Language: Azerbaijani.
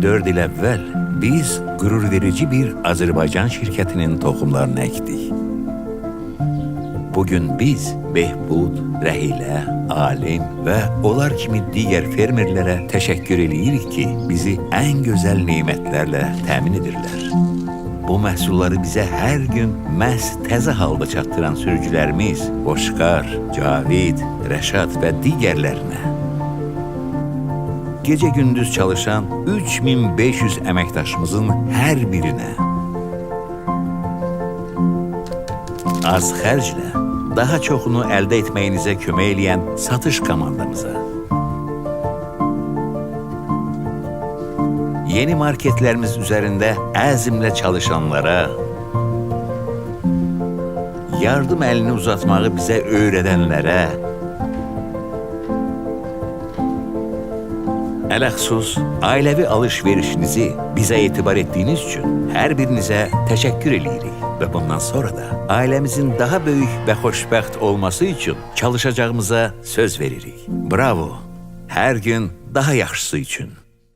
4 il əvvəl biz qürurverici bir Azərbaycan şirkətinin toxumlarını əkdik. Bugün biz Behbud, Rəhilə, Alim və onlar kimi digər fermerlərə təşəkkür edirik ki, bizi ən gözəl nemətlərlə təmin edirlər. Bu məhsulları bizə hər gün məhz təzə halda çatdıran sürücülərimiz Qoşqar, Cavid, Rəşad və digərlərinə, gecə-gündüz çalışan 3500 əməkdaşımızın hər birinə, az xərclə daha çoxunu əldə etməyinizə kömək edən satış komandamıza, yeni marketlərimiz üzərində əzmlə çalışanlara, yardım əlini uzatmağı bizə öyrədənlərə, ələxsus ailəvi alış-verişinizi bizə etibar etdiyiniz üçün hər birinizə təşəkkür edirik və bundan sonra da ailəmizin daha böyük və xoşbəxt olması üçün çalışacağımıza söz veririk. Bravo! Hər gün daha yaxşısı üçün.